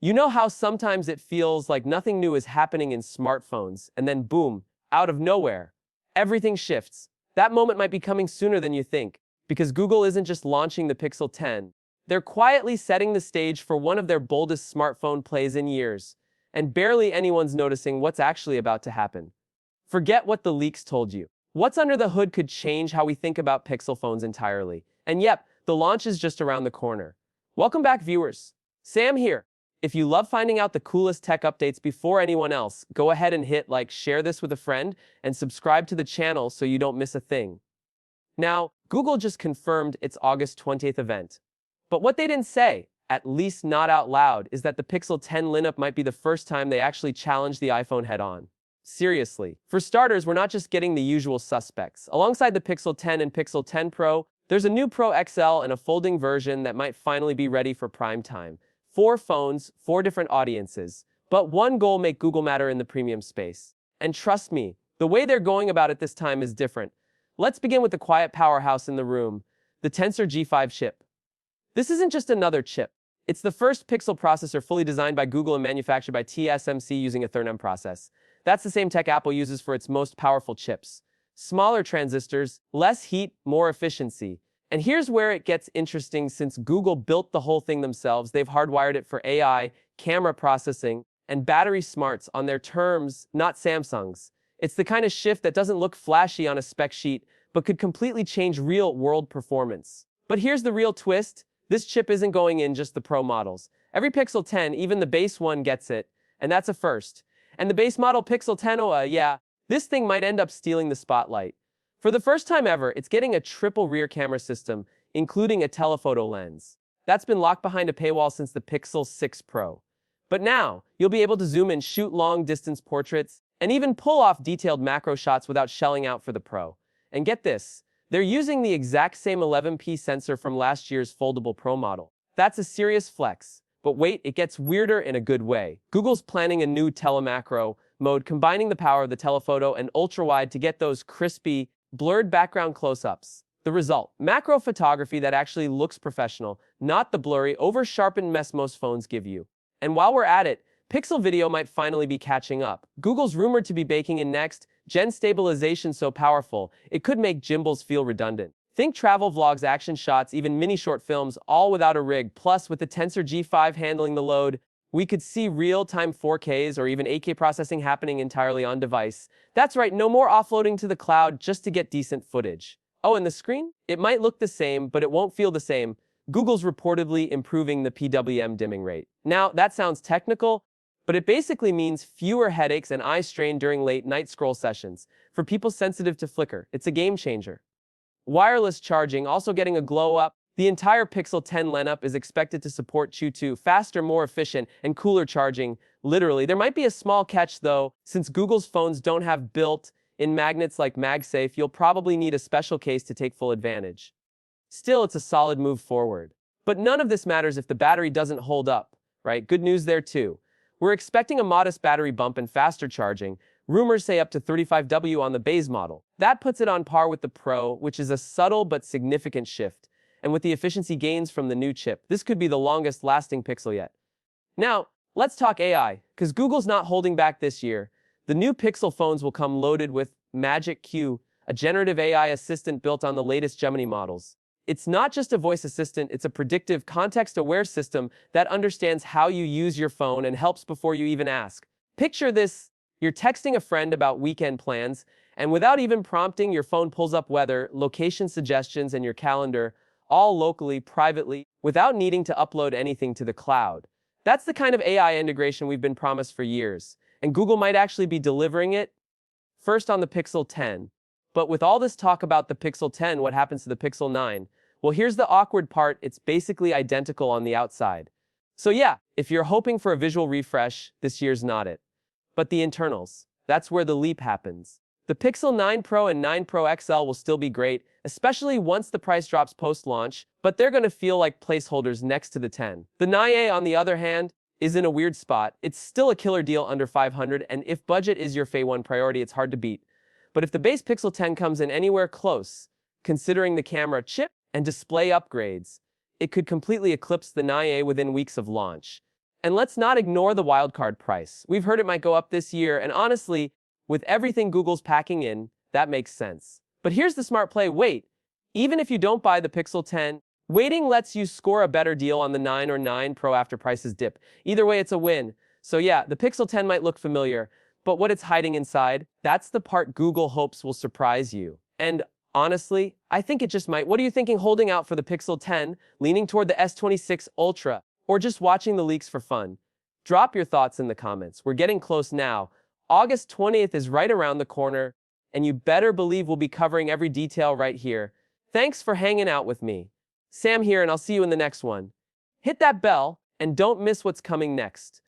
You know how sometimes it feels like nothing new is happening in smartphones, and then boom, out of nowhere, everything shifts. That moment might be coming sooner than you think, because Google isn't just launching the Pixel 10. They're quietly setting the stage for one of their boldest smartphone plays in years, and barely anyone's noticing what's actually about to happen. Forget what the leaks told you. What's under the hood could change how we think about Pixel phones entirely. And yep, the launch is just around the corner. Welcome back, viewers. Sam here. If you love finding out the coolest tech updates before anyone else, go ahead and hit like, share this with a friend, and subscribe to the channel so you don't miss a thing. Now, Google just confirmed its August 20th event. But what they didn't say, at least not out loud, is that the Pixel 10 lineup might be the first time they actually challenge the iPhone head-on. Seriously. For starters, we're not just getting the usual suspects. Alongside the Pixel 10 and Pixel 10 Pro, there's a new Pro XL and a folding version that might finally be ready for prime time. 4 phones, 4 different audiences, but one goal: make Google matter in the premium space. And trust me, the way they're going about it this time is different. Let's begin with the quiet powerhouse in the room, the Tensor G5 chip. This isn't just another chip. It's the first Pixel processor fully designed by Google and manufactured by TSMC using a Thurnm process. That's the same tech Apple uses for its most powerful chips. Smaller transistors, less heat, more efficiency. And here's where it gets interesting. Since Google built the whole thing themselves, they've hardwired it for AI, camera processing, and battery smarts on their terms, not Samsung's. It's the kind of shift that doesn't look flashy on a spec sheet, but could completely change real-world performance. But here's the real twist. This chip isn't going in just the Pro models. Every Pixel 10, even the base one, gets it, and that's a first. And the base model Pixel 10, yeah, this thing might end up stealing the spotlight. For the first time ever, it's getting a triple rear camera system, including a telephoto lens. That's been locked behind a paywall since the Pixel 6 Pro. But now, you'll be able to zoom in, shoot long-distance portraits, and even pull off detailed macro shots without shelling out for the Pro. And get this, they're using the exact same 11p sensor from last year's foldable Pro model. That's a serious flex. But wait, it gets weirder in a good way. Google's planning a new telemacro mode, combining the power of the telephoto and ultra-wide to get those crispy, blurred background close-ups. The result: macro photography that actually looks professional, not the blurry, over-sharpened mess most phones give you. And while we're at it, Pixel video might finally be catching up. Google's rumored to be baking in next-gen stabilization so powerful, it could make gimbals feel redundant. Think travel vlogs, action shots, even mini short films, all without a rig. Plus, with the Tensor G5 handling the load, we could see real-time 4Ks or even 8K processing happening entirely on device. That's right, no more offloading to the cloud just to get decent footage. Oh, and the screen? It might look the same, but it won't feel the same. Google's reportedly improving the PWM dimming rate. Now, that sounds technical, but it basically means fewer headaches and eye strain during late-night scroll sessions. For people sensitive to flicker, it's a game changer. Wireless charging also getting a glow up. The entire Pixel 10 lineup is expected to support Qi2, faster, more efficient, and cooler charging. Literally, there might be a small catch though. Since Google's phones don't have built-in magnets like MagSafe, you'll probably need a special case to take full advantage. Still, it's a solid move forward. But none of this matters if the battery doesn't hold up, right? Good news there too. We're expecting a modest battery bump and faster charging. Rumors say up to 35W on the base model. That puts it on par with the Pro, which is a subtle but significant shift. And with the efficiency gains from the new chip, this could be the longest-lasting Pixel yet. Now, let's talk AI, because Google's not holding back this year. The new Pixel phones will come loaded with Magic Q, a generative AI assistant built on the latest Gemini models. It's not just a voice assistant, it's a predictive, context-aware system that understands how you use your phone and helps before you even ask. Picture this: you're texting a friend about weekend plans, and without even prompting, your phone pulls up weather, location suggestions, and your calendar, all locally, privately, without needing to upload anything to the cloud. That's the kind of AI integration we've been promised for years, and Google might actually be delivering it first on the Pixel 10. But with all this talk about the Pixel 10, what happens to the Pixel 9? Well, here's the awkward part: it's basically identical on the outside. So yeah, if you're hoping for a visual refresh, this year's not it. But the internals, that's where the leap happens. The Pixel 9 Pro and 9 Pro XL will still be great, especially once the price drops post-launch, but they're going to feel like placeholders next to the 10. The 9A, on the other hand, is in a weird spot. It's still a killer deal under $500, and if budget is your Day 1 priority, it's hard to beat. But if the base Pixel 10 comes in anywhere close, considering the camera, chip, and display upgrades, it could completely eclipse the 9A within weeks of launch. And let's not ignore the wildcard price. We've heard it might go up this year, and honestly, with everything Google's packing in, that makes sense. But here's the smart play. Wait. Even if you don't buy the Pixel 10, waiting lets you score a better deal on the 9 or 9 Pro after prices dip. Either way, it's a win. So yeah, the Pixel 10 might look familiar, but what it's hiding inside, that's the part Google hopes will surprise you. And honestly, I think it just might. What are you thinking, holding out for the Pixel 10, leaning toward the S26 Ultra, or just watching the leaks for fun? Drop your thoughts in the comments. We're getting close now. August 20th is right around the corner, and you better believe we'll be covering every detail right here. Thanks for hanging out with me. Sam here, and I'll see you in the next one. Hit that bell, and don't miss what's coming next.